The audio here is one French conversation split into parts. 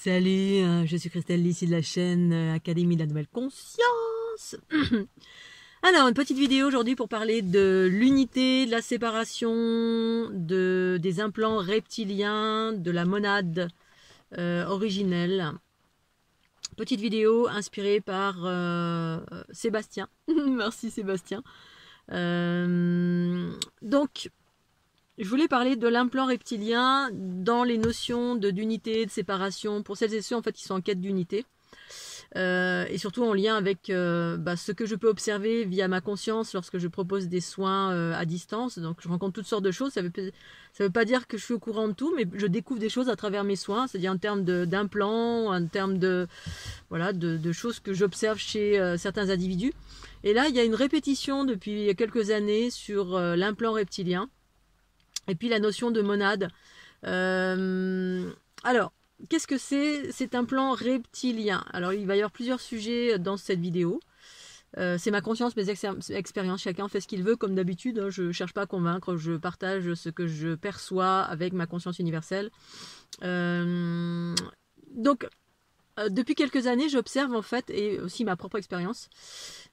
Salut, je suis Christelle, ici de la chaîne Académie de la Nouvelle Conscience. Alors, une petite vidéo aujourd'hui pour parler de l'unité, de la séparation, des implants reptiliens, de la monade originelle. Petite vidéo inspirée par Sébastien. Merci Sébastien. Donc, je voulais parler de l'implant reptilien dans les notions d'unité, de séparation, pour celles et ceux en fait qui sont en quête d'unité. Et surtout en lien avec ce que je peux observer via ma conscience lorsque je propose des soins à distance. Donc je rencontre toutes sortes de choses. Ça veut pas dire que je suis au courant de tout, mais je découvre des choses à travers mes soins, c'est-à-dire en termes d'implants, en termes de choses que j'observe chez certains individus. Et là, il y a une répétition depuis quelques années sur l'implant reptilien. Et puis la notion de monade. Alors, qu'est-ce que c'est cet implant reptilien? Alors, il va y avoir plusieurs sujets dans cette vidéo. C'est ma conscience, mes expériences. Chacun fait ce qu'il veut, comme d'habitude. Hein, je ne cherche pas à convaincre, je partage ce que je perçois avec ma conscience universelle. Donc, depuis quelques années, j'observe en fait, et aussi ma propre expérience,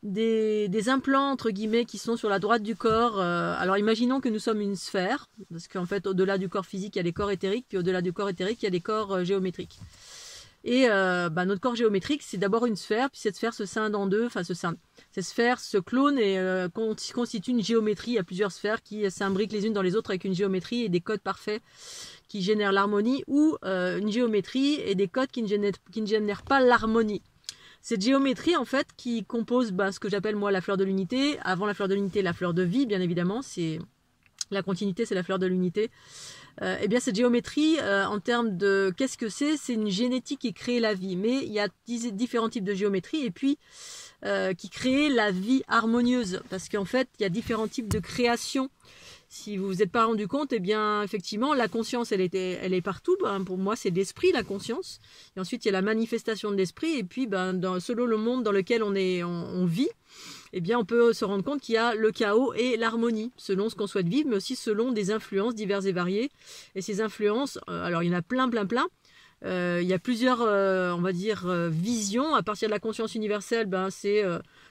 des implants entre guillemets qui sont sur la droite du corps. Alors imaginons que nous sommes une sphère, parce qu'en fait au-delà du corps physique il y a les corps éthériques, puis au-delà du corps éthérique il y a les corps géométriques. Et notre corps géométrique c'est d'abord une sphère, puis cette sphère se scinde en deux, cette sphère se clone et constitue une géométrie. Il y a plusieurs sphères qui s'imbriquent les unes dans les autres avec une géométrie et des codes parfaits qui génèrent l'harmonie, ou une géométrie et des codes qui ne génèrent pas l'harmonie. Cette géométrie, en fait, qui compose ce que j'appelle moi la fleur de l'unité. Avant la fleur de l'unité, la fleur de vie, bien évidemment. C'est la continuité, c'est la fleur de l'unité. Eh bien, cette géométrie, en termes de qu'est-ce que c'est une génétique qui crée la vie. Mais il y a différents types de géométrie et puis qui crée la vie harmonieuse. Parce qu'en fait, il y a différents types de création. Si vous vous êtes pas rendu compte, eh bien, effectivement, la conscience, elle est partout. Pour moi, c'est l'esprit, la conscience. Et ensuite, il y a la manifestation de l'esprit. Et puis, selon le monde dans lequel on vit, eh bien, on peut se rendre compte qu'il y a le chaos et l'harmonie, selon ce qu'on souhaite vivre, mais aussi selon des influences diverses et variées. Et ces influences, alors, il y en a plein. Il y a plusieurs, on va dire, visions. À partir de la conscience universelle,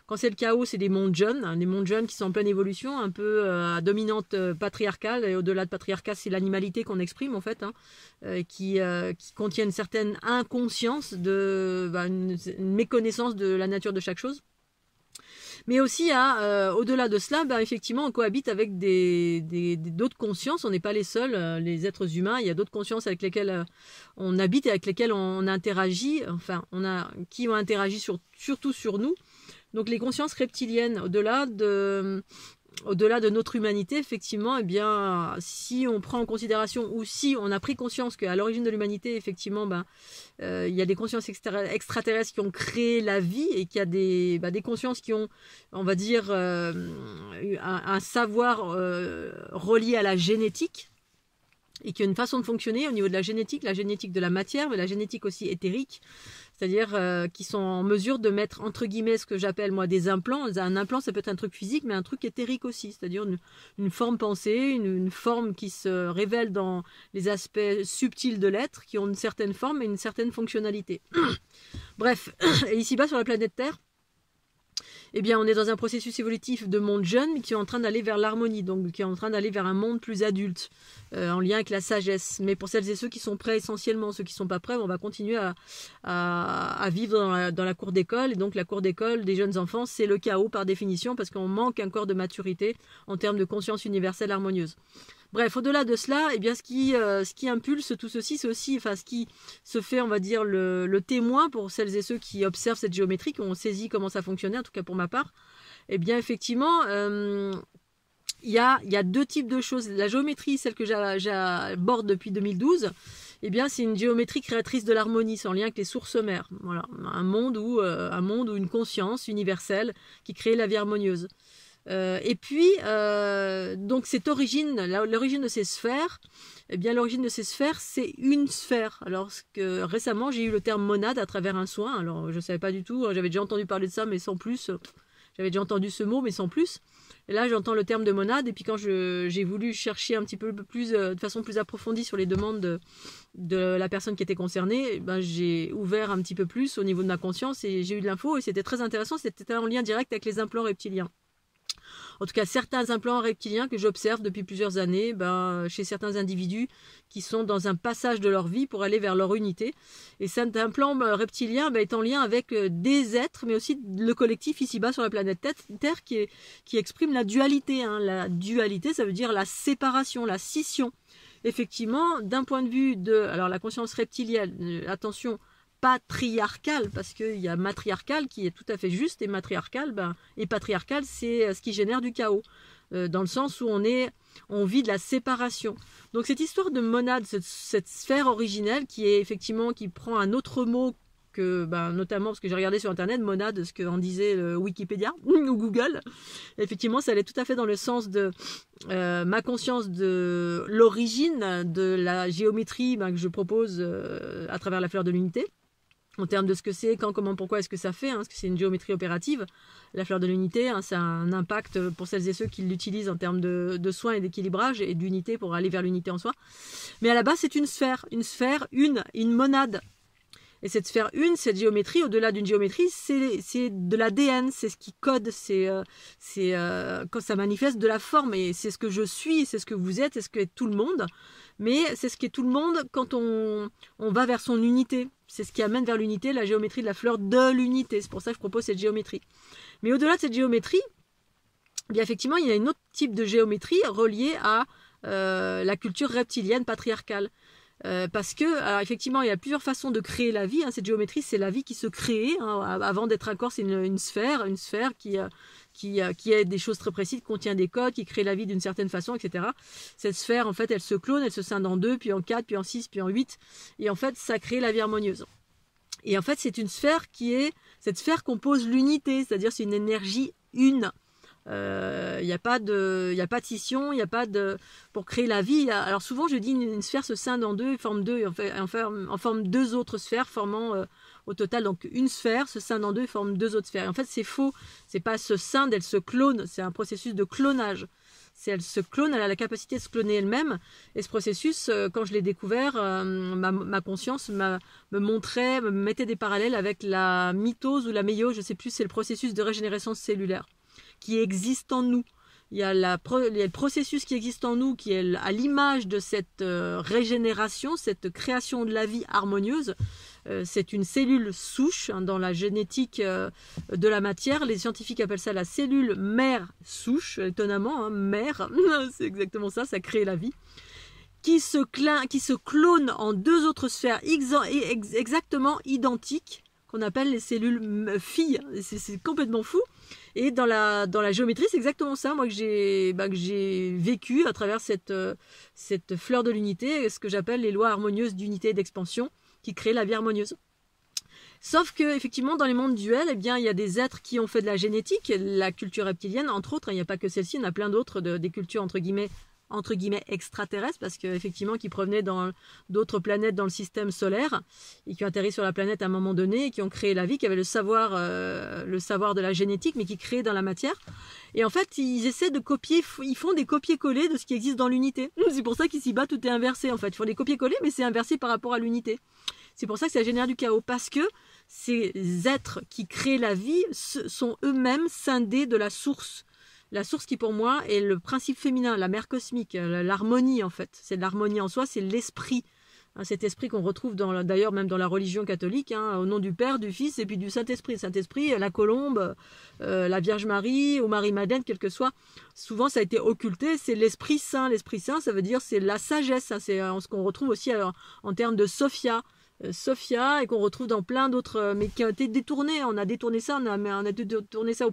quand c'est le chaos, c'est des mondes jeunes, des mondes jeunes qui sont en pleine évolution, un peu à dominante patriarcale, et au-delà de patriarcat, c'est l'animalité qu'on exprime en fait, qui contient une certaine inconscience, une méconnaissance de la nature de chaque chose. Mais aussi, au-delà de cela, effectivement, on cohabite avec d'autres consciences. On n'est pas les seuls, les êtres humains. Il y a d'autres consciences avec lesquelles on habite et avec lesquelles on interagit. Enfin, qui ont interagi surtout sur nous. Donc, les consciences reptiliennes, au-delà de notre humanité, effectivement, eh bien, si on prend en considération ou si on a pris conscience qu'à l'origine de l'humanité, effectivement, il y a des consciences extraterrestres qui ont créé la vie et qu'il y a des consciences qui ont, on va dire, un savoir relié à la génétique et qui a une façon de fonctionner au niveau de la génétique de la matière, mais la génétique aussi éthérique. C'est-à-dire qui sont en mesure de mettre entre guillemets ce que j'appelle moi des implants. Un implant, ça peut être un truc physique, mais un truc éthérique aussi, c'est-à-dire une forme pensée, une forme qui se révèle dans les aspects subtils de l'être, qui ont une certaine forme et une certaine fonctionnalité. Bref, et ici-bas sur la planète Terre, eh bien, on est dans un processus évolutif de monde jeune qui est en train d'aller vers l'harmonie, donc qui est en train d'aller vers un monde plus adulte, en lien avec la sagesse. Mais pour celles et ceux qui sont prêts essentiellement, ceux qui ne sont pas prêts, on va continuer à vivre dans la cour d'école. Et donc la cour d'école des jeunes enfants, c'est le chaos par définition, parce qu'on manque un corps de maturité en termes de conscience universelle harmonieuse. Bref, au-delà de cela, eh bien, ce qui impulse tout ceci, c'est aussi, ce qui se fait, on va dire, le témoin pour celles et ceux qui observent cette géométrie, qui ont saisi comment ça fonctionnait, en tout cas pour ma part. Eh bien, effectivement, il y a deux types de choses. La géométrie, celle que j'aborde depuis 2012, eh bien, c'est une géométrie créatrice de l'harmonie, c'est en lien avec les sources mères. Voilà, un monde où une conscience universelle qui crée la vie harmonieuse. Et puis, donc cette l'origine de ces sphères, eh bien l'origine de ces sphères, c'est une sphère. Alors que récemment, j'ai eu le terme monade à travers un soin. Alors je savais pas du tout, j'avais déjà entendu parler de ça, mais sans plus. J'avais déjà entendu ce mot, mais sans plus. Et là, j'entends le terme de monade, et puis quand j'ai voulu chercher un petit peu plus, de façon plus approfondie sur les demandes de la personne qui était concernée, ben, j'ai ouvert un petit peu plus au niveau de ma conscience, et j'ai eu de l'info, et c'était très intéressant, c'était en lien direct avec les implants reptiliens. En tout cas, certains implants reptiliens que j'observe depuis plusieurs années chez certains individus qui sont dans un passage de leur vie pour aller vers leur unité. Et cet implant reptilien est en lien avec des êtres, mais aussi le collectif ici-bas sur la planète Terre qui exprime la dualité. Hein. La dualité, ça veut dire la séparation, la scission. Effectivement, d'un point de vue de... Alors la conscience reptilienne, attention, patriarcal, parce qu'il y a matriarcal qui est tout à fait juste, et matriarcal et patriarcal, c'est ce qui génère du chaos, dans le sens où on vit de la séparation. Donc cette histoire de monade, cette sphère originelle qui prend un autre mot que, notamment parce que j'ai regardé sur internet, monade, ce qu'en disait le Wikipédia ou Google, effectivement ça allait tout à fait dans le sens de ma conscience de l'origine de la géométrie que je propose à travers la fleur de l'unité. En termes de ce que c'est, quand, comment, pourquoi, est-ce que ça fait, parce que c'est une géométrie opérative. La fleur de l'unité, ça a un impact pour celles et ceux qui l'utilisent en termes de soins et d'équilibrage et d'unité pour aller vers l'unité en soi. Mais à la base, c'est une sphère, une monade. Et cette sphère cette géométrie, au-delà d'une géométrie, c'est de l'ADN, c'est ce qui code, quand ça manifeste de la forme, et c'est ce que je suis, c'est ce que vous êtes, c'est ce que est tout le monde, mais c'est ce qu'est tout le monde quand on va vers son unité. C'est ce qui amène vers l'unité, la géométrie de la fleur de l'unité. C'est pour ça que je propose cette géométrie. Mais au-delà de cette géométrie, bien effectivement, il y a un autre type de géométrie reliée à la culture reptilienne patriarcale. Parce que, alors effectivement, il y a plusieurs façons de créer la vie. Cette géométrie, c'est la vie qui se crée. Avant d'être un corps, c'est une sphère qui a des choses très précises, qui contient des codes, qui crée la vie d'une certaine façon, etc. Cette sphère, en fait, elle se clone, elle se scinde en 2, puis en 4, puis en 6, puis en 8. Et en fait, ça crée la vie harmonieuse. Et en fait, c'est une sphère cette sphère compose l'unité, c'est-à-dire c'est une énergie une. Il n'y a pas de scission, il n'y a pas de... Pour créer la vie, alors souvent je dis une sphère se scinde en 2 et forme 2, en forme 2 autres sphères, formant au total, donc une sphère se scinde en 2 et forme 2 autres sphères. Et en fait c'est faux, c'est pas se scinde, elle se clone, c'est un processus de clonage. Si elle se clone, elle a la capacité de se cloner elle-même. Et ce processus, quand je l'ai découvert, ma conscience me mettait des parallèles avec la mitose ou la méiose, je ne sais plus, c'est le processus de régénérescence cellulaire qui existe en nous. Il y a le processus qui existe en nous, qui est à l'image de cette régénération, cette création de la vie harmonieuse. C'est une cellule souche dans la génétique de la matière. Les scientifiques appellent ça la cellule mère souche, étonnamment, mère, c'est exactement ça, ça crée la vie. Qui se clone en 2 autres sphères exactement identiques, qu'on appelle les cellules filles. C'est complètement fou. Et dans la géométrie, c'est exactement ça, moi, que j'ai vécu à travers cette fleur de l'unité, ce que j'appelle les lois harmonieuses d'unité et d'expansion, qui créent la vie harmonieuse. Sauf que, effectivement, dans les mondes duels, il y a des êtres qui ont fait de la génétique, la culture reptilienne, entre autres, il n'y a pas que celle-ci, il y en a plein d'autres, des cultures, entre guillemets, extraterrestres, parce qu'effectivement qui provenaient d'autres planètes dans le système solaire et qui ont atterri sur la planète à un moment donné et qui ont créé la vie, qui avaient le savoir de la génétique, mais qui créaient dans la matière. Et en fait, ils essaient de copier, ils font des copier-coller de ce qui existe dans l'unité. C'est pour ça qu'ici-bas, tout est inversé, en fait. Ils font des copier-coller, mais c'est inversé par rapport à l'unité. C'est pour ça que ça génère du chaos, parce que ces êtres qui créent la vie sont eux-mêmes scindés de la source. La source qui pour moi est le principe féminin, la mère cosmique, l'harmonie en fait. C'est de l'harmonie en soi, c'est l'esprit. Cet esprit qu'on retrouve d'ailleurs même dans la religion catholique, au nom du Père, du Fils et puis du Saint-Esprit. Saint-Esprit, la colombe, la Vierge Marie ou Marie-Madeleine, quel que soit. Souvent ça a été occulté, c'est l'Esprit Saint. L'Esprit Saint, ça veut dire c'est la sagesse. C'est ce qu'on retrouve aussi en termes de Sophia. Et qu'on retrouve dans plein d'autres, mais qui ont été détournés. On a détourné ça, on a détourné ça au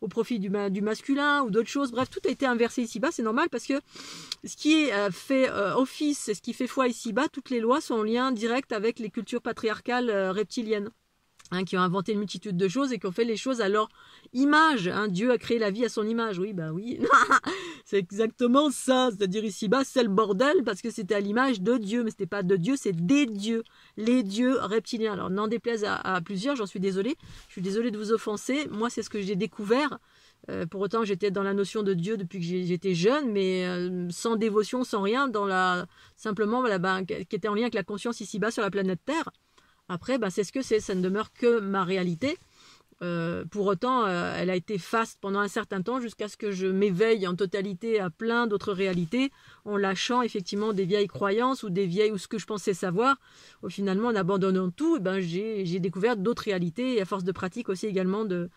profit du masculin ou d'autres choses. Bref, tout a été inversé ici-bas, c'est normal parce que ce qui est fait office, ce qui fait foi ici-bas, toutes les lois sont en lien direct avec les cultures patriarcales reptiliennes. Qui ont inventé une multitude de choses et qui ont fait les choses à leur image. Dieu a créé la vie à son image. Oui, oui. C'est exactement ça. C'est-à-dire ici-bas, c'est le bordel parce que c'était à l'image de Dieu. Mais c'était pas de Dieu, c'est des dieux. Les dieux reptiliens. Alors, n'en déplaise à plusieurs, j'en suis désolée. Je suis désolée de vous offenser. Moi, c'est ce que j'ai découvert Pour autant, j'étais dans la notion de Dieu depuis que j'étais jeune, mais sans dévotion, sans rien, simplement voilà, qui était en lien avec la conscience ici-bas sur la planète Terre. Après, c'est ce que c'est, ça ne demeure que ma réalité. Pour autant, elle a été faste pendant un certain temps jusqu'à ce que je m'éveille en totalité à plein d'autres réalités, en lâchant effectivement des vieilles croyances ou ce que je pensais savoir. Finalement, en abandonnant tout, j'ai découvert d'autres réalités et à force de pratique aussi également de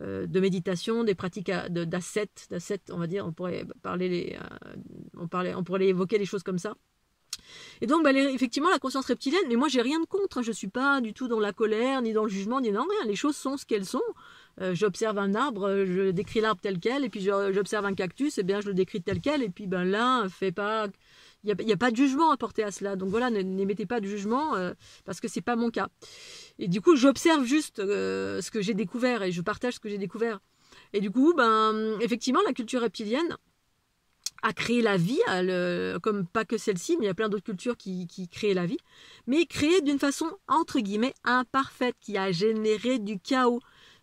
méditation, des pratiques d'ascètes, on va dire, on pourrait évoquer les choses comme ça. Et donc, effectivement, la conscience reptilienne, mais moi, j'ai rien de contre. Je suis pas du tout dans la colère, ni dans le jugement, ni dans rien. Les choses sont ce qu'elles sont. J'observe un arbre, je décris l'arbre tel quel, et puis j'observe un cactus, et bien, je le décris tel quel, et puis l'un fait pas... Il n'y a pas de jugement à porter à cela. Donc voilà, n'émettez pas de jugement, parce que c'est pas mon cas. Et du coup, j'observe juste ce que j'ai découvert, et je partage ce que j'ai découvert. Et du coup, effectivement, la culture reptilienne a créé la vie, comme pas que celle-ci, mais il y a plein d'autres cultures qui créent la vie, mais créée d'une façon, entre guillemets, imparfaite, qui a généré du chaos.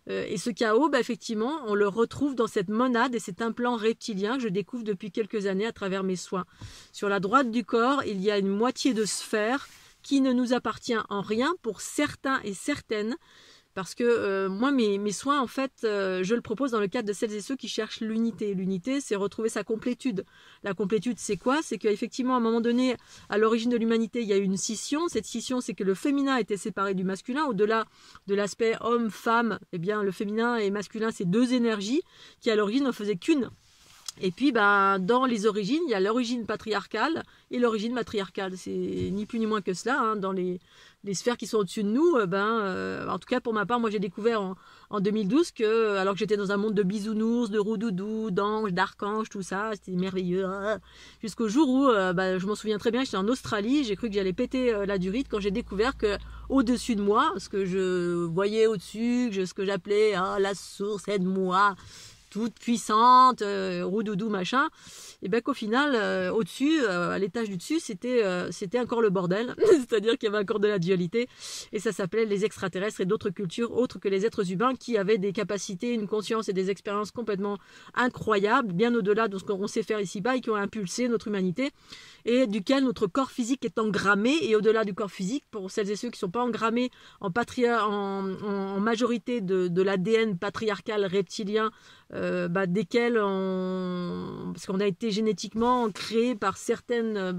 Et ce chaos, effectivement, on le retrouve dans cette monade et cet implant reptilien que je découvre depuis quelques années à travers mes soins. Sur la droite du corps, il y a une moitié de sphère qui ne nous appartient en rien pour certains et certaines, parce que moi, mes soins, en fait, je le propose dans le cadre de celles et ceux qui cherchent l'unité. L'unité, c'est retrouver sa complétude. La complétude, c'est quoi? C'est qu'effectivement, à un moment donné, à l'origine de l'humanité, il y a eu une scission. Cette scission, c'est que le féminin était séparé du masculin. Au-delà de l'aspect homme-femme, eh bien, le féminin et masculin, c'est deux énergies qui, à l'origine, ne faisaient qu'une. Et puis, dans les origines, il y a l'origine patriarcale et l'origine matriarcale. C'est ni plus ni moins que cela, hein, dans les sphères qui sont au-dessus de nous. En tout cas, pour ma part, moi, j'ai découvert en 2012 que, alors que j'étais dans un monde de bisounours, de roudoudous, d'anges, d'archanges, tout ça, c'était merveilleux. Jusqu'au jour où, je m'en souviens très bien, j'étais en Australie, j'ai cru que j'allais péter la durite quand j'ai découvert que au-dessus de moi, ce que je voyais au-dessus, ce que j'appelais la source, aide-moi, toute puissante, roudoudou, machin, et qu'au final, au-dessus, à l'étage du dessus, c'était encore le bordel, c'est-à-dire qu'il y avait encore de la dualité, et ça s'appelait les extraterrestres et d'autres cultures autres que les êtres humains qui avaient des capacités, une conscience et des expériences complètement incroyables, bien au-delà de ce qu'on sait faire ici-bas et qui ont impulsé notre humanité, et duquel notre corps physique est engrammé, et au-delà du corps physique, pour celles et ceux qui ne sont pas engrammés en majorité de l'ADN patriarcal reptilien, desquels parce qu'on a été génétiquement créé par certaines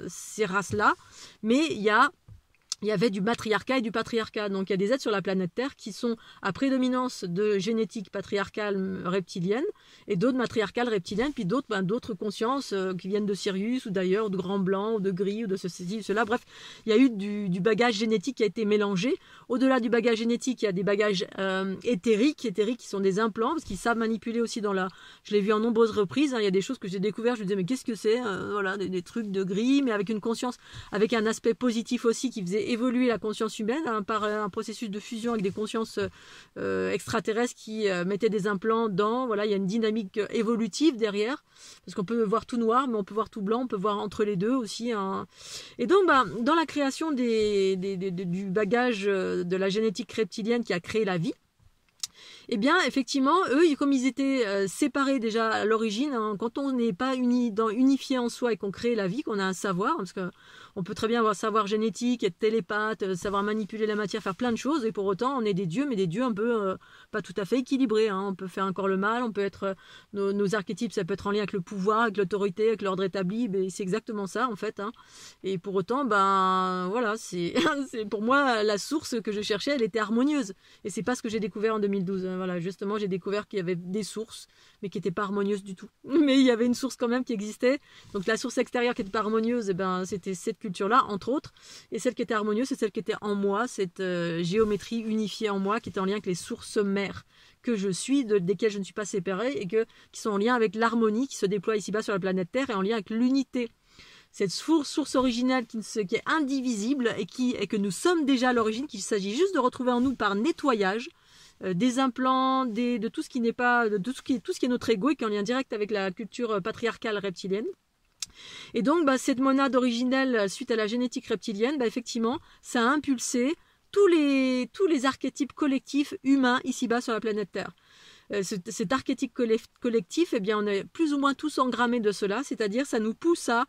ces races-là, mais il y avait du matriarcat et du patriarcat. Donc il y a des êtres sur la planète Terre qui sont à prédominance de génétique patriarcale reptilienne et d'autres matriarcales reptiliennes, puis d'autres consciences qui viennent de Sirius ou d'ailleurs, de Grand Blanc ou de Gris ou de ceci, cela. Bref, il y a eu du bagage génétique qui a été mélangé. Au-delà du bagage génétique, il y a des bagages éthériques qui sont des implants, parce qu'ils savent manipuler aussi je l'ai vu en nombreuses reprises, hein, il y a des choses que j'ai découvert, je me disais mais qu'est-ce que c'est, voilà, des trucs de gris, mais avec une conscience, avec un aspect positif aussi qui faisait évoluer la conscience humaine par un processus de fusion avec des consciences extraterrestres qui mettaient des implants voilà, il y a une dynamique évolutive derrière, parce qu'on peut voir tout noir, mais on peut voir tout blanc, on peut voir entre les deux aussi, hein. Et donc dans la création du bagage de la génétique reptilienne qui a créé la vie, eh bien, effectivement, eux, comme ils étaient séparés déjà à l'origine, hein, quand on n'est pas unifié en soi et qu'on crée la vie, qu'on a un savoir, parce que on peut très bien avoir savoir génétique, être télépathe, savoir manipuler la matière, faire plein de choses, et pour autant, on est des dieux, mais des dieux un peu pas tout à fait équilibrés, hein. On peut faire encore le mal, on peut être... nos archétypes, ça peut être en lien avec le pouvoir, avec l'autorité, avec l'ordre établi, mais c'est exactement ça, en fait, hein. Et pour autant, voilà, c'est pour moi, la source que je cherchais, elle était harmonieuse. Et c'est pas ce que j'ai découvert en 2012. Voilà, justement, j'ai découvert qu'il y avait des sources, mais qui n'étaient pas harmonieuses du tout. Mais il y avait une source quand même qui existait. Donc la source extérieure qui n'était pas harmonieuse, c'était cette culture-là, entre autres. Et celle qui était harmonieuse, c'est celle qui était en moi, cette géométrie unifiée en moi, qui était en lien avec les sources mères que je suis, desquelles je ne suis pas séparée, et qui sont en lien avec l'harmonie qui se déploie ici-bas sur la planète Terre, et en lien avec l'unité. Cette source originale qui est indivisible et que nous sommes déjà à l'origine, qu'il s'agit juste de retrouver en nous par nettoyage, des implants, de tout ce qui n'est pas, de tout ce qui est notre ego et qui est en lien direct avec la culture patriarcale reptilienne. Et donc, cette monade originelle, suite à la génétique reptilienne, effectivement, ça a impulsé tous les archétypes collectifs humains ici-bas sur la planète Terre. cet archétype collectif, eh bien, on est plus ou moins tous engrammés de cela, c'est-à-dire ça nous pousse à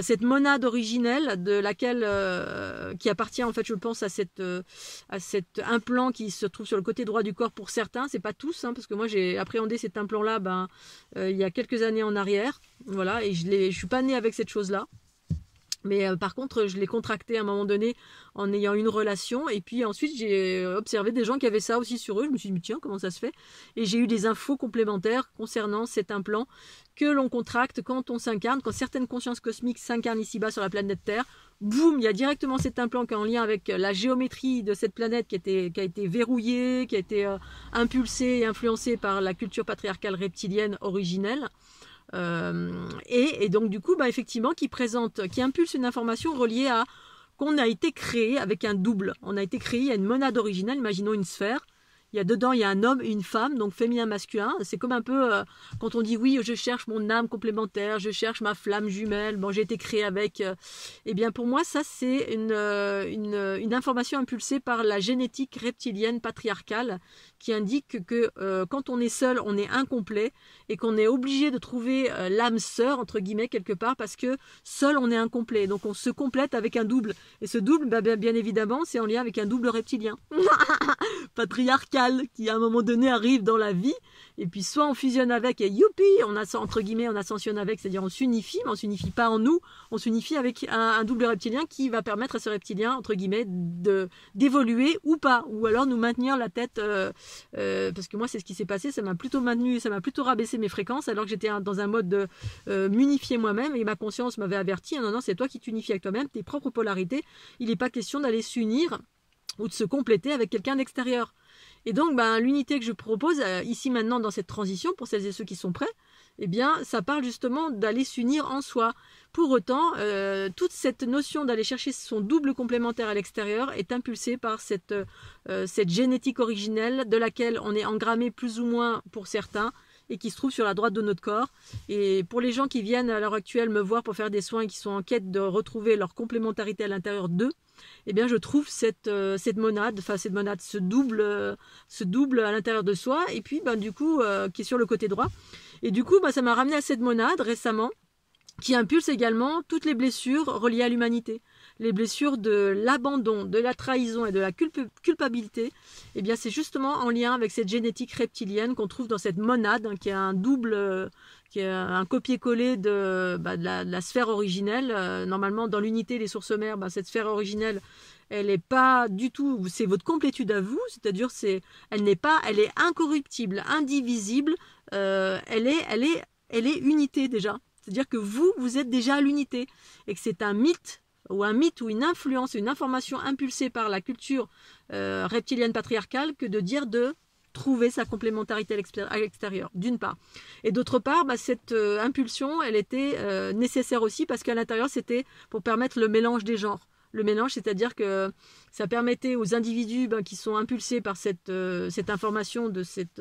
cette monade originelle de laquelle qui appartient en fait, je pense, à cet implant qui se trouve sur le côté droit du corps pour certains, c'est pas tous, hein, parce que moi j'ai appréhendé cet implant-là il y a quelques années en arrière, voilà, et je suis pas née avec cette chose-là. Mais par contre, je l'ai contracté à un moment donné en ayant une relation. Et puis ensuite, j'ai observé des gens qui avaient ça aussi sur eux. Je me suis dit, tiens, comment ça se fait? Et j'ai eu des infos complémentaires concernant cet implant que l'on contracte quand on s'incarne, quand certaines consciences cosmiques s'incarnent ici-bas sur la planète Terre. Boum, il y a directement cet implant qui est en lien avec la géométrie de cette planète qui a été verrouillée, qui a été impulsée et influencée par la culture patriarcale reptilienne originelle. Et donc du coup effectivement qui impulse une information reliée à qu'on a été créé avec un double, on a été créé, il y a une monade originale, imaginons une sphère, il y a un homme et une femme, donc féminin masculin, c'est comme un peu quand on dit oui je cherche mon âme complémentaire, je cherche ma flamme jumelle, bon j'ai été créé avec, eh bien pour moi ça c'est une information impulsée par la génétique reptilienne patriarcale qui indique que quand on est seul, on est incomplet et qu'on est obligé de trouver l'âme sœur, entre guillemets, quelque part, parce que seul, on est incomplet. Donc, on se complète avec un double. Et ce double, bien évidemment, c'est en lien avec un double reptilien. Patriarcal, qui à un moment donné arrive dans la vie. Et puis, soit on fusionne avec et youpi, entre guillemets, on ascensionne avec, c'est-à-dire on s'unifie, mais on s'unifie pas en nous, on s'unifie avec un double reptilien qui va permettre à ce reptilien, entre guillemets, d'évoluer ou pas. Ou alors nous maintenir la tête... parce que moi c'est ce qui s'est passé, ça m'a plutôt rabaissé mes fréquences alors que j'étais dans un mode de m'unifier moi-même et ma conscience m'avait averti, non c'est toi qui t'unifies avec toi-même, tes propres polarités, il n'est pas question d'aller s'unir ou de se compléter avec quelqu'un d'extérieur. Et donc l'unité que je propose ici maintenant dans cette transition pour celles et ceux qui sont prêts, eh bien ça parle justement d'aller s'unir en soi. Pour autant, toute cette notion d'aller chercher son double complémentaire à l'extérieur est impulsée par cette génétique originelle de laquelle on est engrammé plus ou moins pour certains et qui se trouve sur la droite de notre corps. Et pour les gens qui viennent à l'heure actuelle me voir pour faire des soins et qui sont en quête de retrouver leur complémentarité à l'intérieur d'eux, eh bien je trouve cette monade, ce double à l'intérieur de soi, et puis du coup qui est sur le côté droit. Et du coup ça m'a ramené à cette monade récemment, qui impulse également toutes les blessures reliées à l'humanité. Les blessures de l'abandon, de la trahison et de la culpabilité, eh bien c'est justement en lien avec cette génétique reptilienne qu'on trouve dans cette monade, hein, qui est un double, qui est un copier-coller de la sphère originelle. Normalement, dans l'unité des sources mères, cette sphère originelle, elle n'est pas du tout, c'est votre complétude à vous, c'est-à-dire elle est incorruptible, indivisible, elle est unité déjà. C'est-à-dire que vous êtes déjà à l'unité et que c'est un mythe ou une influence, une information impulsée par la culture reptilienne patriarcale que de dire de trouver sa complémentarité à l'extérieur, d'une part. Et d'autre part, cette impulsion, elle était nécessaire aussi parce qu'à l'intérieur, c'était pour permettre le mélange des genres. Le mélange, c'est-à-dire que ça permettait aux individus qui sont impulsés par cette information de cette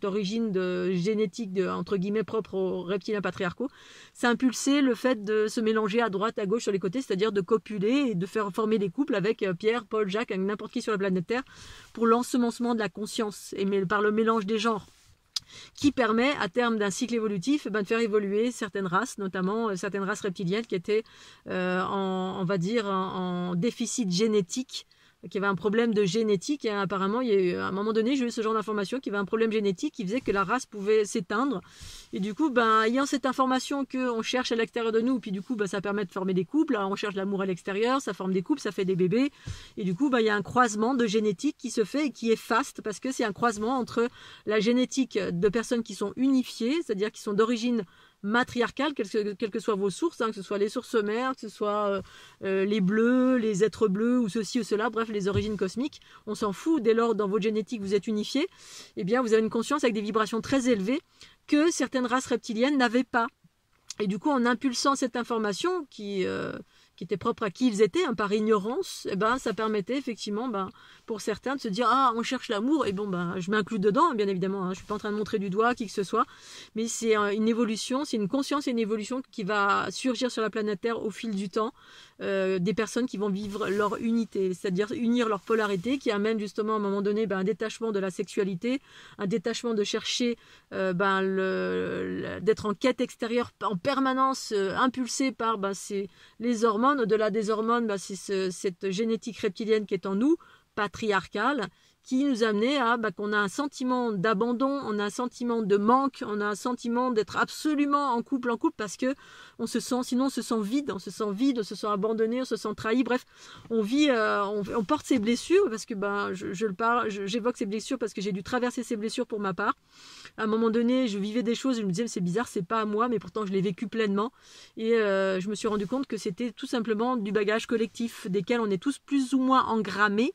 origine génétique entre guillemets propre aux reptiliens patriarcaux, ça impulsait le fait de se mélanger à droite, à gauche, sur les côtés, c'est-à-dire de copuler et de faire former des couples avec Pierre, Paul, Jacques, avec n'importe qui sur la planète Terre pour l'ensemencement de la conscience et par le mélange des genres, qui permet, à terme d'un cycle évolutif, de faire évoluer certaines races, notamment certaines races reptiliennes qui étaient, en déficit génétique, qui avait un problème de génétique. Et apparemment, il y a eu, à un moment donné, j'ai eu ce genre d'information, qu'il y avait un problème génétique qui faisait que la race pouvait s'éteindre. Et du coup, ayant cette information qu'on cherche à l'extérieur de nous, puis du coup, ça permet de former des couples. Alors, on cherche l'amour à l'extérieur, ça forme des couples, ça fait des bébés. Et du coup, il y a un croisement de génétique qui se fait et qui est faste, parce que c'est un croisement entre la génétique de personnes qui sont unifiées, c'est-à-dire qui sont d'origine matriarcale, quelles que soient vos sources, que ce soit les sources mères, que ce soit les bleus, les êtres bleus ou ceci ou cela, bref, les origines cosmiques, on s'en fout. Dès lors, dans votre génétique, vous êtes unifiés, eh bien, vous avez une conscience avec des vibrations très élevées que certaines races reptiliennes n'avaient pas. Et du coup, en impulsant cette information qui qui était propre à qui ils étaient, hein, par ignorance, et ben ça permettait effectivement, pour certains, de se dire ah on cherche l'amour, et bon je m'inclus dedans, bien évidemment, hein, je suis pas en train de montrer du doigt qui que ce soit, mais c'est une évolution, c'est une conscience et une évolution qui va surgir sur la planète Terre au fil du temps, des personnes qui vont vivre leur unité, c'est-à-dire unir leur polarité, qui amène justement à un moment donné un détachement de la sexualité, un détachement de chercher d'être en quête extérieure en permanence, impulsé par les hormones. Au-delà des hormones, c'est cette génétique reptilienne qui est en nous, patriarcale, qui nous amenait à qu'on a un sentiment d'abandon, on a un sentiment de manque, on a un sentiment d'être absolument en couple parce que sinon on se sent vide, on se sent abandonné, on se sent trahi. Bref, on vit, on porte ces blessures parce que j'évoque ces blessures parce que j'ai dû traverser ces blessures pour ma part. À un moment donné, je vivais des choses, je me disais c'est bizarre, c'est pas à moi, mais pourtant je l'ai vécu pleinement. Et je me suis rendu compte que c'était tout simplement du bagage collectif desquels on est tous plus ou moins engrammés.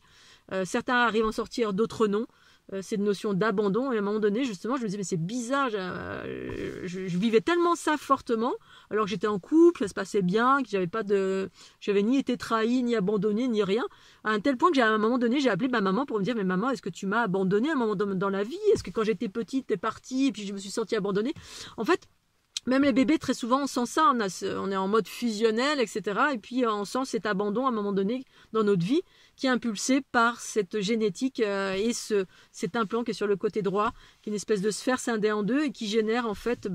Certains arrivent à en sortir, d'autres non. Cette notion d'abandon, et à un moment donné justement je me disais mais c'est bizarre, je vivais tellement ça fortement alors que j'étais en couple, ça se passait bien, que j'avais ni été trahi, ni abandonné, ni rien, à un tel point que à un moment donné j'ai appelé ma maman pour me dire mais maman, est-ce que tu m'as abandonné à un moment dans la vie, est-ce que quand j'étais petite t'es partie et puis je me suis sentie abandonnée. En fait même les bébés, très souvent, on sent ça, on est en mode fusionnel, etc. Et puis, on sent cet abandon à un moment donné dans notre vie qui est impulsé par cette génétique et cet implant qui est sur le côté droit, qui est une espèce de sphère scindée en deux et qui génère en fait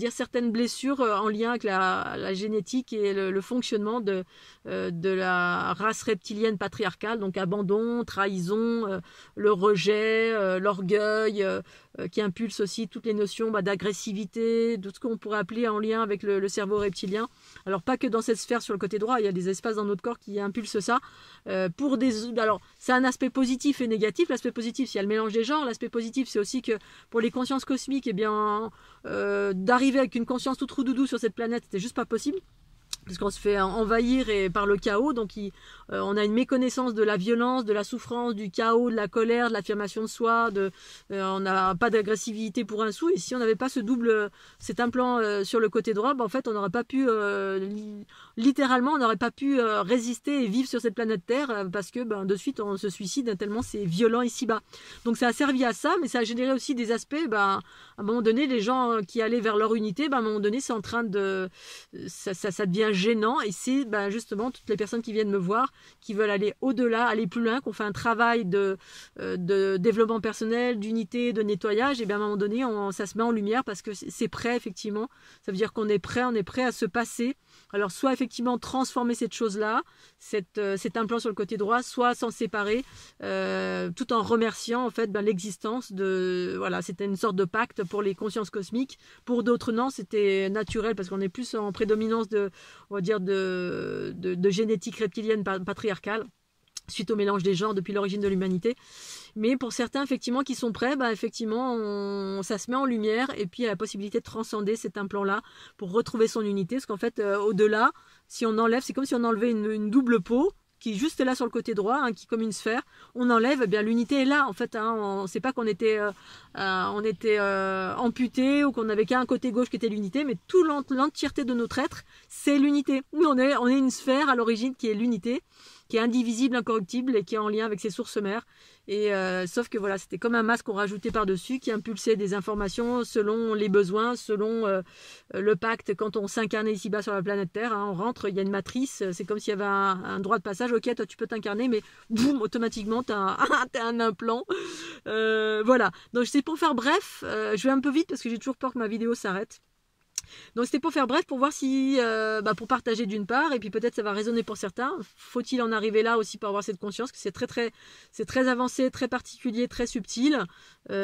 certaines blessures en lien avec la génétique et le fonctionnement de la race reptilienne patriarcale, donc abandon, trahison, le rejet, l'orgueil, qui impulse aussi toutes les notions d'agressivité, tout ce qu'on pourrait appeler en lien avec le cerveau reptilien. Alors pas que dans cette sphère sur le côté droit, il y a des espaces dans notre corps qui impulsent ça. Alors c'est un aspect positif et négatif. L'aspect positif, c'est le mélange des genres. L'aspect positif, c'est aussi que pour les consciences cosmiques, d'arriver avec une conscience toute roudoudou sur cette planète, c'était juste pas possible. Parce qu'on se fait envahir par le chaos, donc on a une méconnaissance de la violence, de la souffrance, du chaos, de la colère, de l'affirmation de soi, on n'a pas d'agressivité pour un sou, et si on n'avait pas cet implant sur le côté droit, en fait on n'aurait pas pu, littéralement on n'aurait pas pu résister et vivre sur cette planète Terre, parce que de suite on se suicide tellement c'est violent ici-bas. Donc ça a servi à ça, mais ça a généré aussi des aspects, à un moment donné les gens qui allaient vers leur unité, à un moment donné c'est en train de... ça devient gênant, et c'est justement toutes les personnes qui viennent me voir, qui veulent aller au-delà, aller plus loin, qu'on fait un travail de développement personnel, d'unité, de nettoyage, et à un moment donné ça se met en lumière parce que c'est prêt effectivement, ça veut dire qu'on est prêt à se passer, alors soit effectivement transformer cette chose-là, cet implant sur le côté droit, soit s'en séparer, tout en remerciant en fait l'existence c'était une sorte de pacte pour les consciences cosmiques, pour d'autres non, c'était naturel parce qu'on est plus en prédominance de génétique reptilienne patriarcale suite au mélange des genres depuis l'origine de l'humanité. Mais pour certains effectivement qui sont prêts, effectivement ça se met en lumière, et puis il y a la possibilité de transcender cet implant-là pour retrouver son unité, parce qu'en fait au-delà, si on enlève, c'est comme si on enlevait une double peau qui est juste là sur le côté droit, qui est comme une sphère, on enlève, l'unité est là en fait, on ne sait pas qu'on était amputé ou qu'on n'avait qu'un côté gauche qui était l'unité, mais toute l'entièreté de notre être, c'est l'unité. Nous on est une sphère à l'origine qui est l'unité, qui est indivisible, incorruptible et qui est en lien avec ses sources mères. Et sauf que c'était comme un masque qu'on rajoutait par-dessus qui impulsait des informations selon les besoins, selon le pacte. Quand on s'incarnait ici-bas sur la planète Terre, on rentre, il y a une matrice, c'est comme s'il y avait un droit de passage. Ok, toi tu peux t'incarner, mais boum, automatiquement t'as un implant. Voilà, donc c'est pour faire bref, je vais un peu vite parce que j'ai toujours peur que ma vidéo s'arrête. Donc c'était pour faire bref, pour voir si, pour partager d'une part, et puis peut-être ça va résonner pour certains. Faut-il en arriver là aussi pour avoir cette conscience que c'est très avancé, très particulier, très subtil.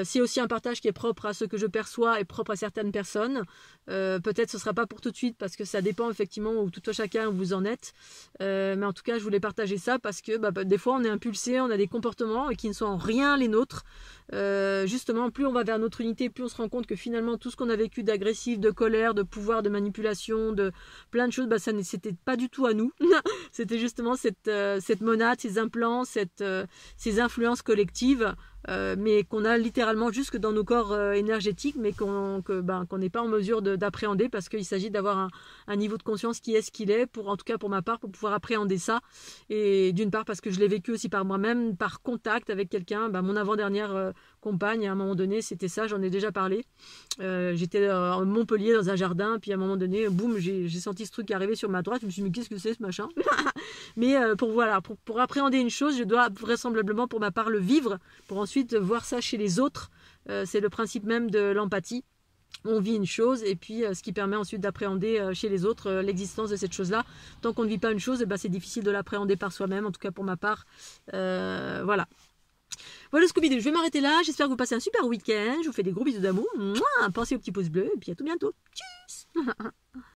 C'est aussi un partage qui est propre à ce que je perçois et propre à certaines personnes. Peut-être ce sera pas pour tout de suite parce que ça dépend effectivement où tout chacun où vous en êtes. Mais en tout cas, je voulais partager ça parce que des fois on est impulsé, on a des comportements qui ne sont en rien les nôtres. Justement, plus on va vers notre unité, plus on se rend compte que finalement tout ce qu'on a vécu d'agressif, de colère, de pouvoir, de manipulation, de plein de choses, c'était pas du tout à nous. C'était justement cette monade, ces implants, ces influences collectives mais qu'on a littéralement jusque dans nos corps énergétiques, mais qu'on n'est pas en mesure d'appréhender parce qu'il s'agit d'avoir un niveau de conscience qui est ce qu'il est, en tout cas pour ma part, pour pouvoir appréhender ça. Et d'une part parce que je l'ai vécu aussi par moi-même, par contact avec quelqu'un. Mon avant-dernière compagne, à un moment donné, c'était ça, j'en ai déjà parlé. J'étais à Montpellier dans un jardin, puis à un moment donné, boum, j'ai senti ce truc arriver sur ma droite. Je me suis dit, mais qu'est-ce que c'est ce machin? Mais pour appréhender une chose, je dois vraisemblablement pour ma part le vivre, pour ensuite voir ça chez les autres. C'est le principe même de l'empathie. On vit une chose et puis ce qui permet ensuite d'appréhender chez les autres l'existence de cette chose-là. Tant qu'on ne vit pas une chose, c'est difficile de l'appréhender par soi-même, en tout cas pour ma part. Voilà. Voilà Scooby-Doo, je vais m'arrêter là. J'espère que vous passez un super week-end. Je vous fais des gros bisous d'amour. Pensez au petit pouce bleu et puis à tout bientôt. Tchuss.